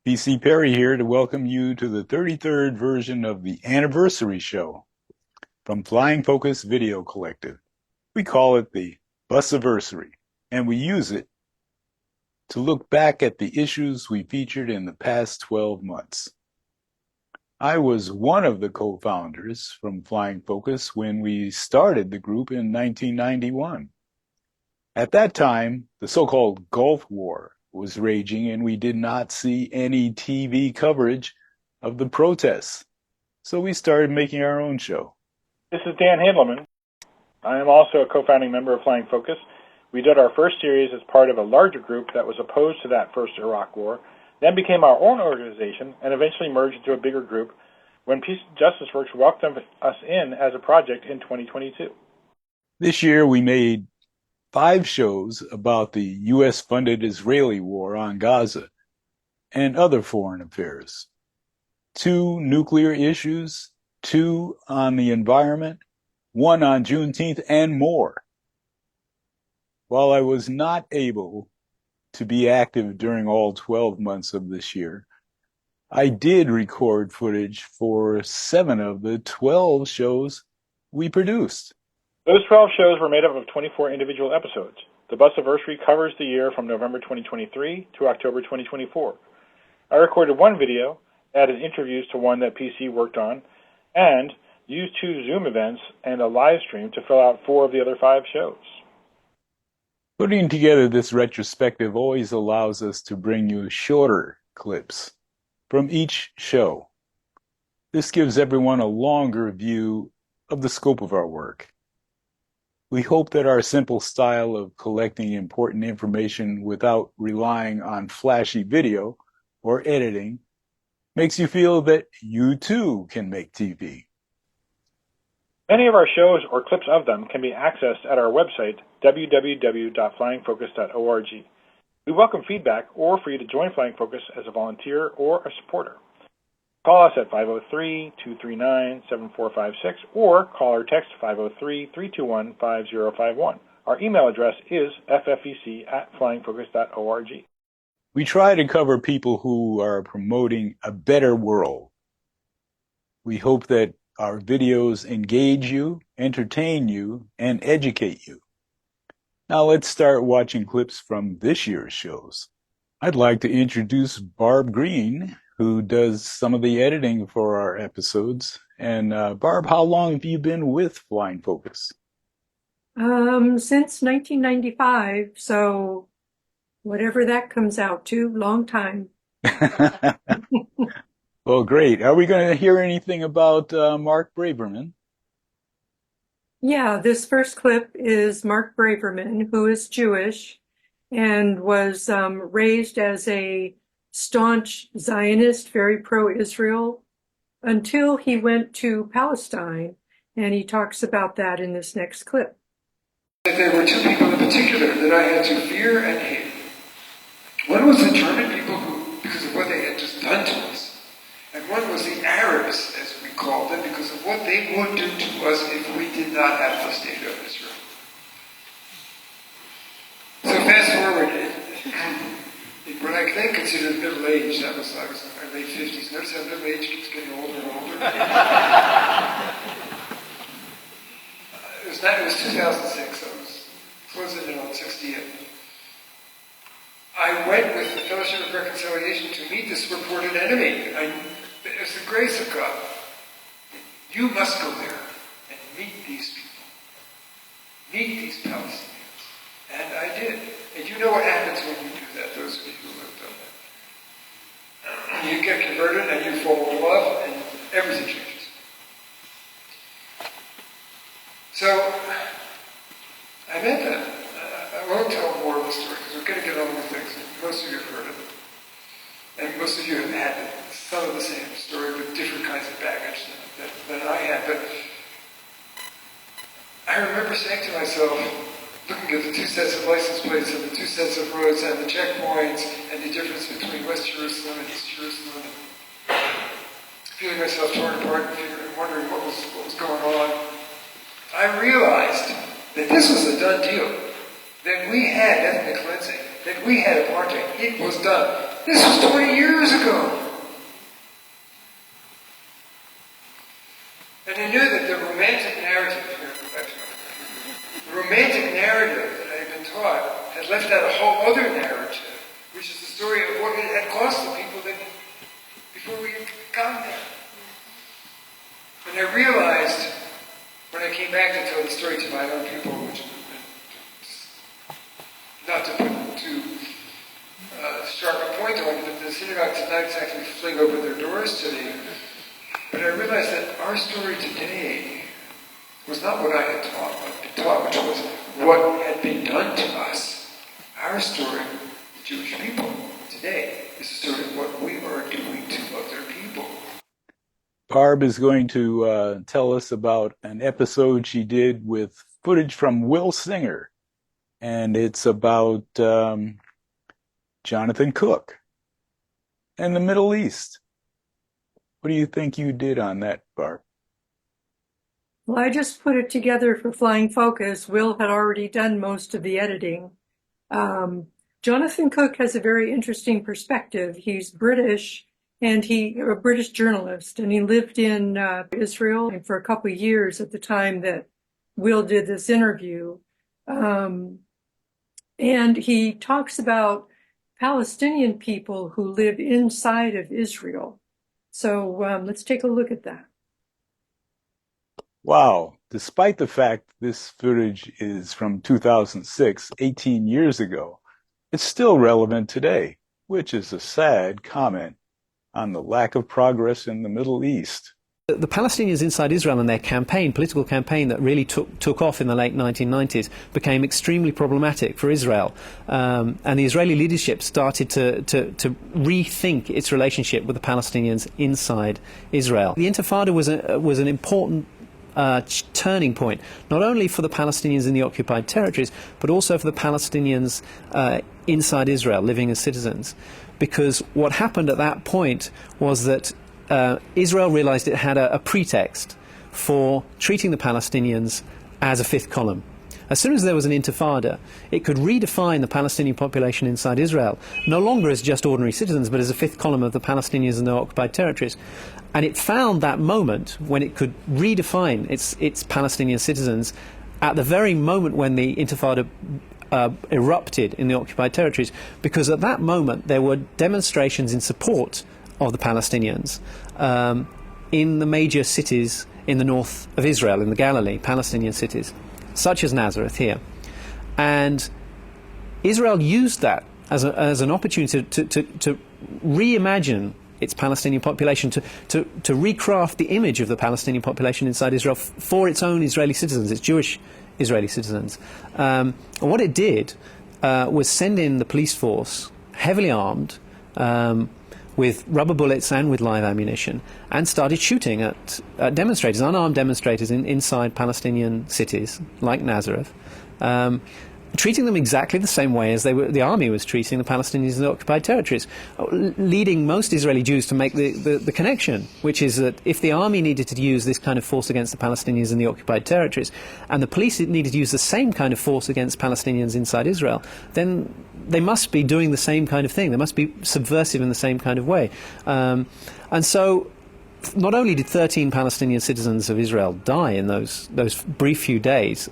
PC Peri here to welcome you to the 33rd version of the Anniversary Show from Flying Focus Video Collective. We call it the Busiversary, and we use it to look back at the issues we featured in the past 12 months. I was one of the co-founders from Flying Focus when we started the group in 1991. At that time, the so-called Gulf War was raging, and we did not see any TV coverage of the protests. So we started making our own show. This is Dan Handelman. I am also a co-founding member of Flying Focus. We did our first series as part of a larger group that was opposed to that first Iraq War, then became our own organization, and eventually merged into a bigger group when Peace and Justice Works welcomed us in as a project in 2022. This year we made 5 shows about the U.S.-funded Israeli war on Gaza and other foreign affairs, 2 nuclear issues, 2 on the environment, 1 on Juneteenth, and more. While I was not able to be active during all 12 months of this year, I did record footage for 7 of the 12 shows we produced. Those 12 shows were made up of 24 individual episodes. The Busiversary covers the year from November 2023 to October 2024. I recorded 1 video, added interviews to one that PC worked on, and used 2 Zoom events and a live stream to fill out 4 of the other 5 shows. Putting together this retrospective always allows us to bring you shorter clips from each show. This gives everyone a longer view of the scope of our work. We hope that our simple style of collecting important information without relying on flashy video or editing makes you feel that you too can make TV. Many of our shows or clips of them can be accessed at our website, www.flyingfocus.org. We welcome feedback or for you to join Flying Focus as a volunteer or a supporter. Call us at 503-239-7456 or call or text 503-321-5051. Our email address is ffec@flyingfocus.org. We try to cover people who are promoting a better world. We hope that our videos engage you, entertain you, and educate you. Now let's start watching clips from this year's shows. I'd like to introduce Barb Greene, who does some of the editing for our episodes. And Barb, how long have you been with Flying Focus? Since 1995, so whatever that comes out to, long time. Well, great. Are we going to hear anything about Mark Braverman? Yeah, this first clip is Mark Braverman, who is Jewish and was raised as a staunch Zionist, very pro-Israel, until he went to Palestine, and he talks about that in this next clip. There were 2 people in particular that I had to fear and hate. One was the German people who, because of what they had just done to us, and one was the Arabs, as we called them, because of what they would do to us if we did not have the state of Israel. So fast forward, when I then considered middle age, I was in my late 50s. Notice how middle age keeps getting older and older. It was 2006. I was closing in on 68. I went with the Fellowship of Reconciliation to meet this reported enemy. It was the grace of God. You must go there and meet these people. Meet these Palestinians. And I did. And you know what happens when you do that, those of you who have done that. You get converted and you fall in love and everything changes. So, I met them. I won't tell more of the story because we're going to get on with things. Most of you have heard of it. And most of you have had some of the same story with different kinds of baggage than I had. But I remember saying to myself, looking at the 2 sets of license plates and the 2 sets of roads and the checkpoints and the difference between West Jerusalem and East Jerusalem, and feeling myself torn apart and wondering what was going on, I realized that this was a done deal. That we had ethnic cleansing that we had apartheid. It was done. This was 20 years ago. And I knew that the romantic narrative, the romantic narrative that I had been taught had left out a whole other narrative, which is the story of what it had cost the people that before we had gotten there. And I realized when I came back to tell the story to my own people, which not to put too sharp a point on it, but the synagogues did not exactly fling open their doors to me. But I realized that our story today was not what I had taught, which was what had been done to us. Our story, the Jewish people, today, is the story of what we are doing to other people. Barb is going to tell us about an episode she did with footage from Will Singer, and it's about Jonathan Cook and the Middle East. What do you think you did on that, Barb? Well, I just put it together for Flying Focus. Will had already done most of the editing. Jonathan Cook has a very interesting perspective. He's British, and a British journalist, and he lived in Israel for a couple of years at the time that Will did this interview. And he talks about Palestinian people who live inside of Israel. So let's take a look at that. Wow. Despite the fact this footage is from 2006, 18 years ago, it's still relevant today, which is a sad comment on the lack of progress in the Middle East. The Palestinians inside Israel and their political campaign that really took off in the late 1990s became extremely problematic for Israel. And the Israeli leadership started to rethink its relationship with the Palestinians inside Israel. The Intifada was an important turning point, not only for the Palestinians in the occupied territories, but also for the Palestinians inside Israel, living as citizens. Because what happened at that point was that Israel realized it had a pretext for treating the Palestinians as a fifth column. As soon as there was an intifada, it could redefine the Palestinian population inside Israel, no longer as just ordinary citizens, but as a fifth column of the Palestinians in the occupied territories. And it found that moment when it could redefine its Palestinian citizens at the very moment when the intifada erupted in the occupied territories, because at that moment there were demonstrations in support of the Palestinians in the major cities in the north of Israel, in the Galilee, Palestinian cities, such as Nazareth here. And Israel used that as an opportunity to reimagine its Palestinian population, to recraft the image of the Palestinian population inside Israel for its own Israeli citizens, its Jewish Israeli citizens. And what it did was send in the police force, heavily armed, with rubber bullets and with live ammunition, and started shooting at demonstrators, unarmed demonstrators inside Palestinian cities like Nazareth, treating them exactly the same way as the army was treating the Palestinians in the occupied territories, leading most Israeli Jews to make the connection, which is that if the army needed to use this kind of force against the Palestinians in the occupied territories, and the police needed to use the same kind of force against Palestinians inside Israel, then they must be doing the same kind of thing. They must be subversive in the same kind of way. And so not only did 13 Palestinian citizens of Israel die in those brief few days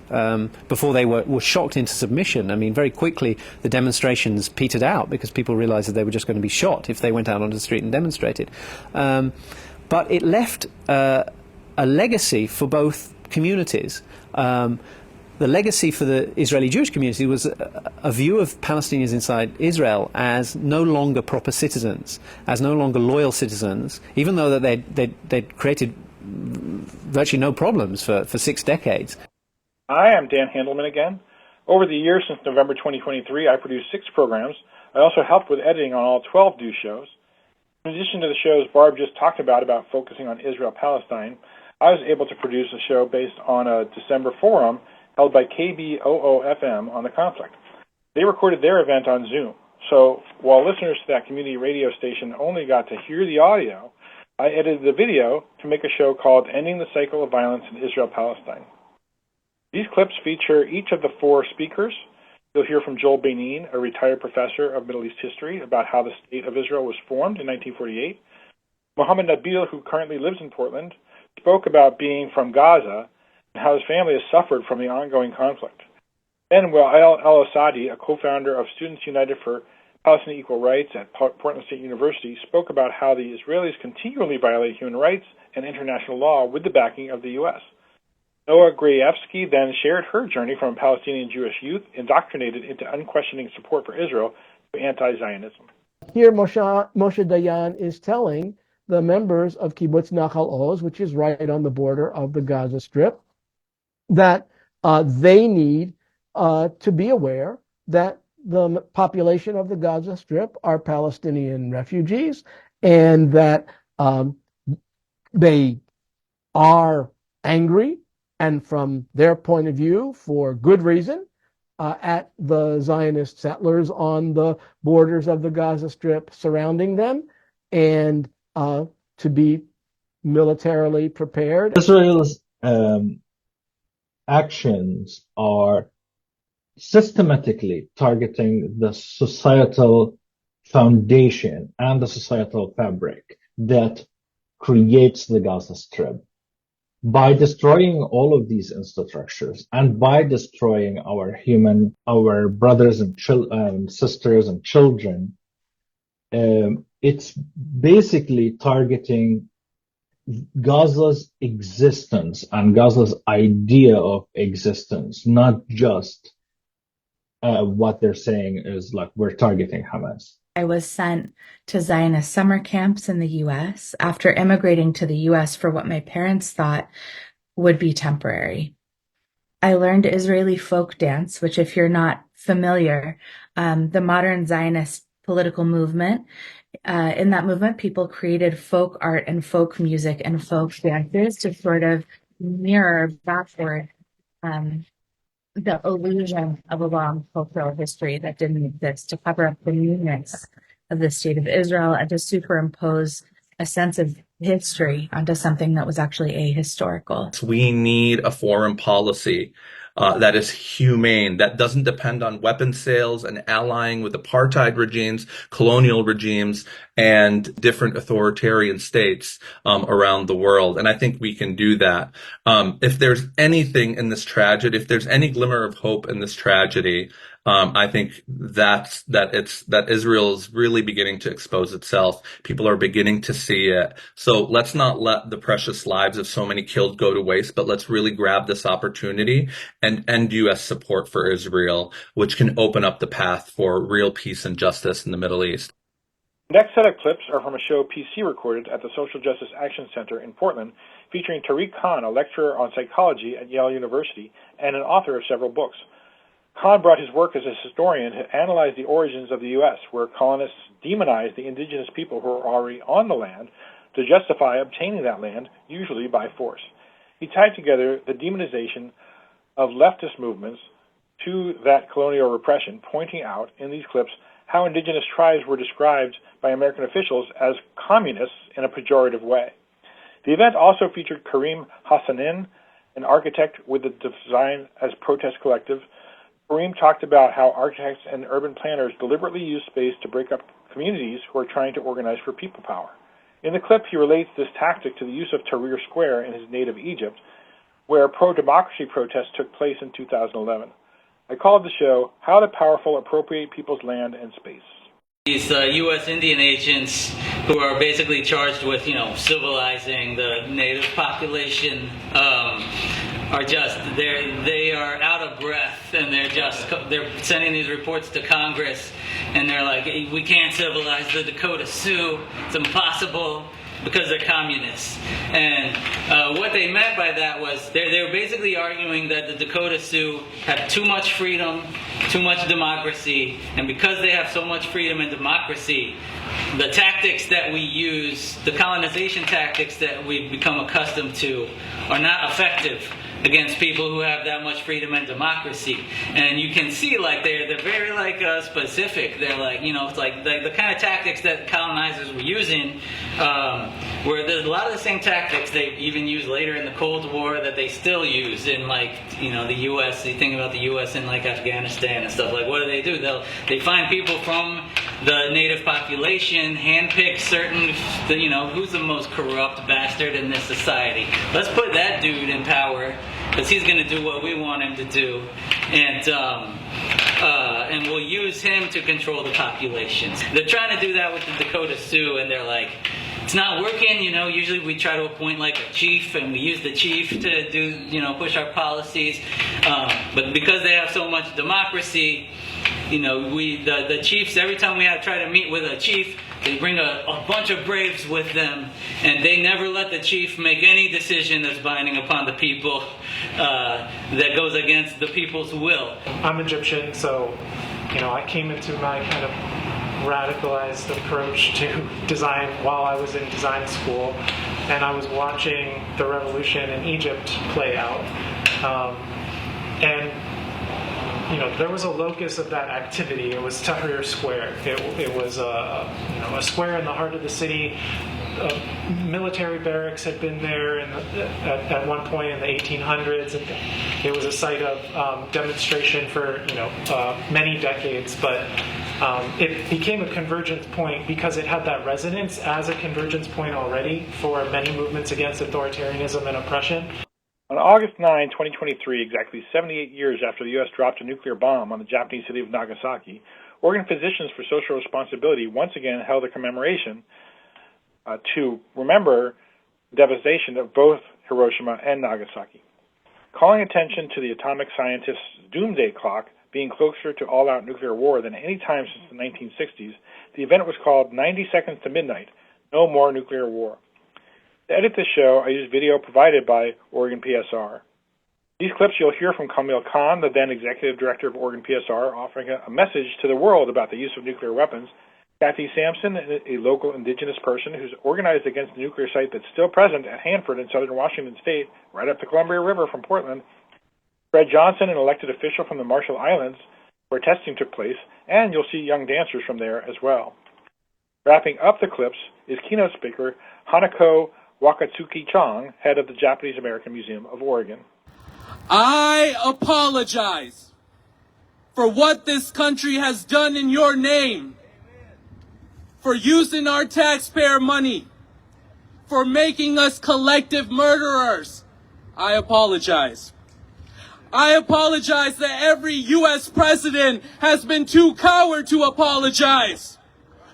before they were shocked into submission. I mean, very quickly the demonstrations petered out because people realized that they were just going to be shot if they went out onto the street and demonstrated. But it left a legacy for both communities. The legacy for the Israeli Jewish community was a view of Palestinians inside Israel as no longer proper citizens, as no longer loyal citizens, even though that they'd created virtually no problems for 6 decades. Hi, I'm Dan Handelman again. Over the years since November 2023, I produced 6 programs. I also helped with editing on all 12 new shows. In addition to the shows Barb just talked about focusing on Israel-Palestine, I was able to produce a show based on a December forum held by KBOO-FM on the conflict. They recorded their event on Zoom. So while listeners to that community radio station only got to hear the audio, I edited the video to make a show called Ending the Cycle of Violence in Israel-Palestine. These clips feature each of the 4 speakers, You'll hear from Joel Benin, a retired professor of Middle East history, about how the State of Israel was formed in 1948. Mohammed Nabil, who currently lives in Portland, spoke about being from Gaza and how his family has suffered from the ongoing conflict. Then Wael El-Asadi, a co-founder of Students United for Palestinian Equal Rights at Portland State University, spoke about how the Israelis continually violate human rights and international law with the backing of the U.S. Noah Grayevsky then shared her journey from a Palestinian Jewish youth indoctrinated into unquestioning support for Israel to anti-Zionism. Here Moshe Dayan is telling the members of Kibbutz Nachal Oz, which is right on the border of the Gaza Strip, that they need to be aware that the population of the Gaza Strip are Palestinian refugees, and that they are angry, and from their point of view, for good reason, at the Zionist settlers on the borders of the Gaza Strip surrounding them, and to be militarily prepared. Israel's actions are systematically targeting the societal foundation and the societal fabric that creates the Gaza Strip. By destroying all of these infrastructures and by destroying our brothers and sisters and children, it's basically targeting Gaza's existence and Gaza's idea of existence, not just what they're saying is like, we're targeting Hamas. I was sent to Zionist summer camps in the U.S. after immigrating to the U.S. for what my parents thought would be temporary. I learned Israeli folk dance, which, if you're not familiar, the modern Zionist political movement, in that movement, people created folk art and folk music and folk dances to sort of mirror backward the illusion of a long cultural history that didn't exist, to cover up the newness of the State of Israel and to superimpose a sense of history onto something that was actually ahistorical. We need a foreign policy that is humane, that doesn't depend on weapon sales and allying with apartheid regimes, colonial regimes, and different authoritarian states around the world. And I think we can do that. If there's anything in this tragedy, if there's any glimmer of hope in this tragedy, I think that Israel is really beginning to expose itself. People are beginning to see it. So let's not let the precious lives of so many killed go to waste, but let's really grab this opportunity and end U.S. support for Israel, which can open up the path for real peace and justice in the Middle East. The next set of clips are from a show PC recorded at the Social Justice Action Center in Portland, featuring Tariq Khan, a lecturer on psychology at Yale University and an author of several books. Khan brought his work as a historian to analyze the origins of the U.S., where colonists demonized the indigenous people who were already on the land to justify obtaining that land, usually by force. He tied together the demonization of leftist movements to that colonial repression, pointing out in these clips how indigenous tribes were described by American officials as communists in a pejorative way. The event also featured Karim Hassanin, an architect with the Design as Protest Collective. Karim talked about how architects and urban planners deliberately use space to break up communities who are trying to organize for people power. In the clip, he relates this tactic to the use of Tahrir Square in his native Egypt, where pro-democracy protests took place in 2011. I called the show, How the Powerful Appropriate People's Land and Space. These U.S. Indian agents who are basically charged with, civilizing the native population are just, they are out of breath, and they're sending these reports to Congress, and they're like, we can't civilize the Dakota Sioux, it's impossible, because they're communists. And what they meant by that was they were basically arguing that the Dakota Sioux have too much freedom, too much democracy, and because they have so much freedom and democracy, the tactics that we use, the colonization tactics that we've become accustomed to, are not effective against people who have that much freedom and democracy. And you can see, like, they're very, like, specific. They're like, it's like the kind of tactics that colonizers were using, where there's a lot of the same tactics they even used later in the Cold War that they still use in, like, the U.S. You think about the U.S. in, like, Afghanistan and stuff. Like, what do? They find people from the native population, handpick certain, who's the most corrupt bastard in this society. Let's put that dude in power, because he's going to do what we want him to do, and we'll use him to control the populations. They're trying to do that with the Dakota Sioux, and they're like, it's not working. Usually we try to appoint like a chief, and we use the chief to do, push our policies. But because they have so much democracy, the chiefs, every time we try to meet with a chief, they bring a bunch of braves with them, and they never let the chief make any decision that's binding upon the people, that goes against the people's will. I'm Egyptian, so I came into my kind of radicalized approach to design while I was in design school, and I was watching the revolution in Egypt play out, and there was a locus of that activity. It was Tahrir Square. It was a square in the heart of the city. Military barracks had been there at one point in the 1800s. And it was a site of demonstration for many decades, but it became a convergence point because it had that resonance as a convergence point already for many movements against authoritarianism and oppression. On August 9, 2023, exactly 78 years after the U.S. dropped a nuclear bomb on the Japanese city of Nagasaki, Oregon Physicians for Social Responsibility once again held a commemoration to remember the devastation of both Hiroshima and Nagasaki. Calling attention to the atomic scientists' doomsday clock being closer to all-out nuclear war than any time since the 1960s, the event was called 90 Seconds to Midnight, No More Nuclear War. To edit this show, I used video provided by Oregon PSR. These clips you'll hear from Kamil Khan, the then executive director of Oregon PSR, offering a message to the world about the use of nuclear weapons. Kathy Sampson, a local indigenous person who's organized against a nuclear site that's still present at Hanford in southern Washington state, right up the Columbia River from Portland. Fred Johnson, an elected official from the Marshall Islands, where testing took place, and you'll see young dancers from there as well. Wrapping up the clips is keynote speaker Hanako Wakatsuki-Chang, head of the Japanese-American Museum of Oregon. I apologize for what this country has done in your name, for using our taxpayer money, for making us collective murderers. I apologize. I apologize that every U.S. president has been too coward to apologize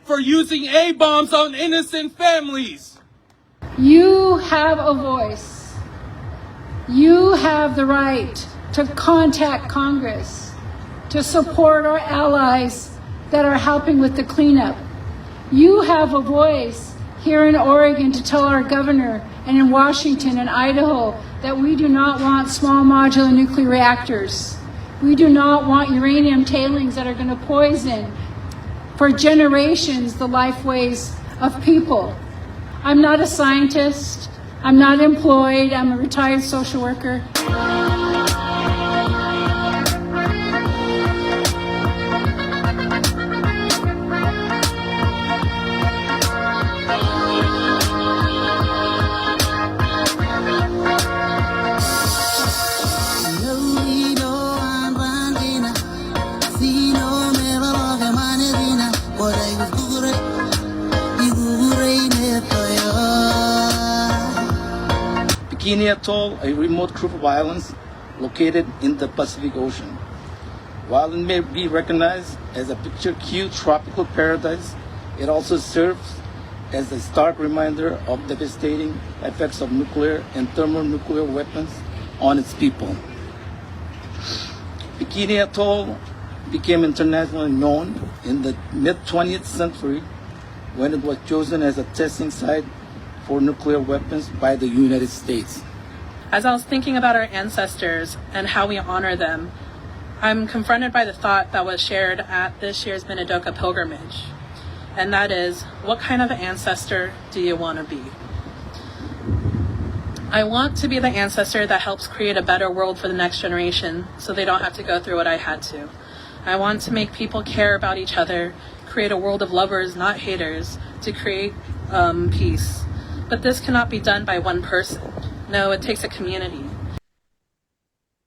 for using A-bombs on innocent families. You have a voice. You have the right to contact Congress, to support our allies that are helping with the cleanup. You have a voice here in Oregon to tell our governor and in Washington and Idaho that we do not want small modular nuclear reactors. We do not want uranium tailings that are going to poison for generations the lifeways of people. I'm not a scientist. I'm not employed. I'm a retired social worker. Bikini Atoll, a remote group of islands located in the Pacific Ocean. While it may be recognized as a picture-cute tropical paradise, it also serves as a stark reminder of devastating effects of nuclear and thermonuclear weapons on its people. Bikini Atoll became internationally known in the mid-20th century when it was chosen as a testing site for nuclear weapons by the United States. As I was thinking about our ancestors and how we honor them, I'm confronted by the thought that was shared at this year's Minidoka pilgrimage, and that is, what kind of ancestor do you want to be? I want to be the ancestor that helps create a better world for the next generation so they don't have to go through what I had to. I want to make people care about each other, create a world of lovers, not haters, to create peace. But this cannot be done by one person. No, it takes a community.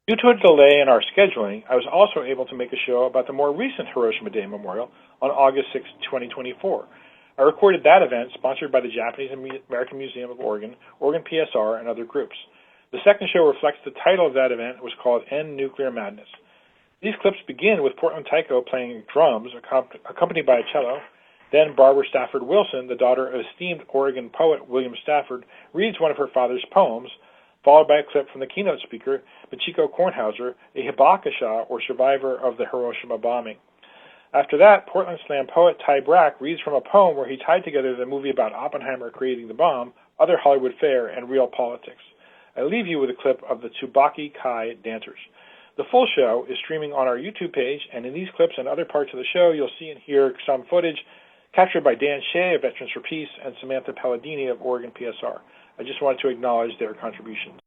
Due to a delay in our scheduling, I was also able to make a show about the more recent Hiroshima Day Memorial on August 6, 2024. I recorded that event, sponsored by the Japanese American Museum of Oregon, Oregon PSR, and other groups. The second show reflects the title of that event, was called End Nuclear Madness. These clips begin with Portland Tycho playing drums, accompanied by a cello. Then Barbara Stafford Wilson, the daughter of esteemed Oregon poet William Stafford, reads one of her father's poems, followed by a clip from the keynote speaker, Michiko Kornhauser, a Hibakusha, or survivor of the Hiroshima bombing. After that, Portland slam poet Ty Brack reads from a poem where he tied together the movie about Oppenheimer creating the bomb, other Hollywood fare, and real politics. I leave you with a clip of the Tsubaki Kai dancers. The full show is streaming on our YouTube page, and in these clips and other parts of the show, you'll see and hear some footage captured by Dan Shea of Veterans for Peace and Samantha Palladini of Oregon PSR. I just wanted to acknowledge their contributions.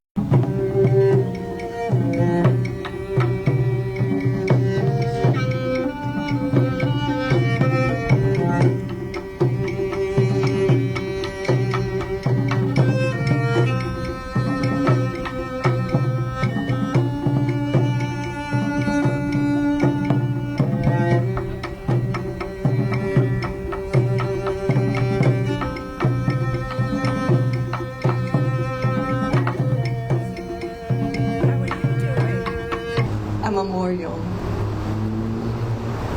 Memorial.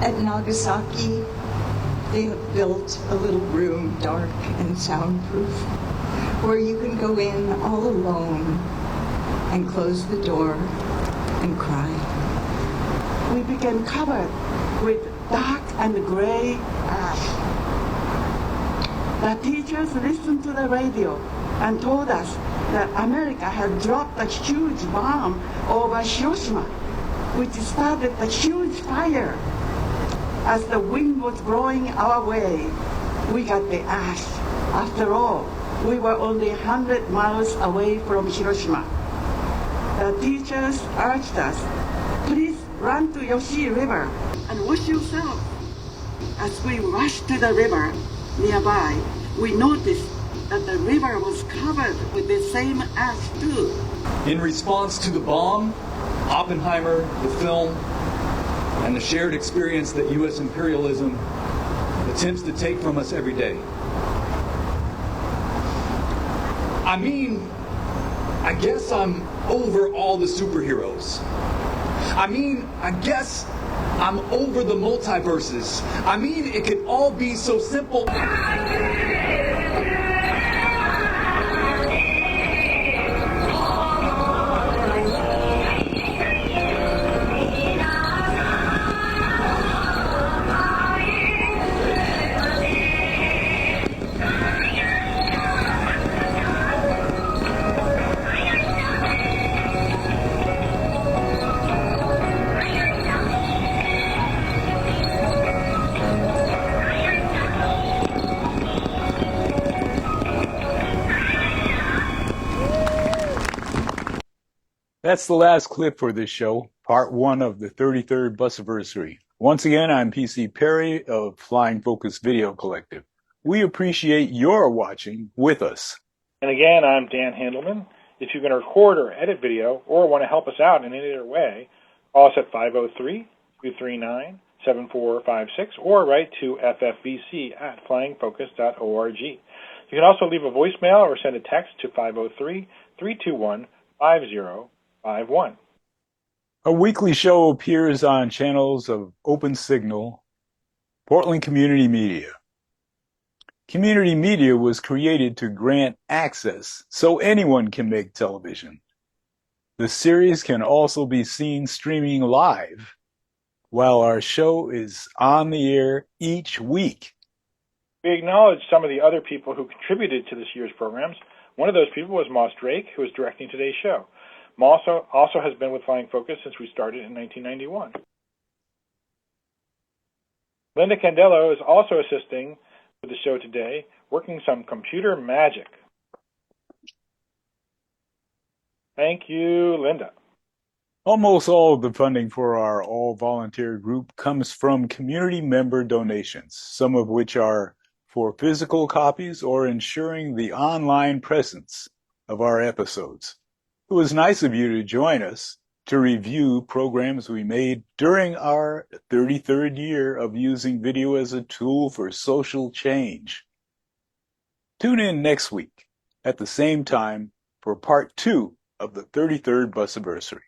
At Nagasaki, they have built a little room, dark and soundproof, where you can go in all alone and close the door and cry. We became covered with dark and gray ash. The teachers listened to the radio and told us that America had dropped a huge bomb over Hiroshima, which started a huge fire. As the wind was blowing our way, we got the ash. After all, we were only 100 miles away from Hiroshima. The teachers urged us, please run to Yoshi River and wash yourself. As we rushed to the river nearby, we noticed that the river was covered with the same ash too. In response to the bomb, Oppenheimer, the film, and the shared experience that U.S. imperialism attempts to take from us every day. I guess I'm over all the superheroes. I guess I'm over the multiverses. It could all be so simple. That's the last clip for this show, part one of the 33rd Busiversary. Once again, I'm PC Peri of Flying Focus Video Collective. We appreciate your watching with us. And again, I'm Dan Handelman. If you're going to record or edit video or want to help us out in any other way, call us at 503-239-7456 or write to ffbc@flyingfocus.org. You can also leave a voicemail or send a text to 503-321-5051. A weekly show appears on channels of Open Signal, Portland Community Media. Community media was created to grant access so anyone can make television. The series can also be seen streaming live, while our show is on the air each week. We acknowledge some of the other people who contributed to this year's programs. One of those people was Moss Drake, who is directing today's show. Moss also has been with Flying Focus since we started in 1991. Linda Candelo is also assisting with the show today, working some computer magic. Thank you, Linda. Almost all of the funding for our all-volunteer group comes from community member donations, some of which are for physical copies or ensuring the online presence of our episodes. It was nice of you to join us to review programs we made during our 33rd year of using video as a tool for social change. Tune in next week at the same time for part 2 of the 33rd Busiversary.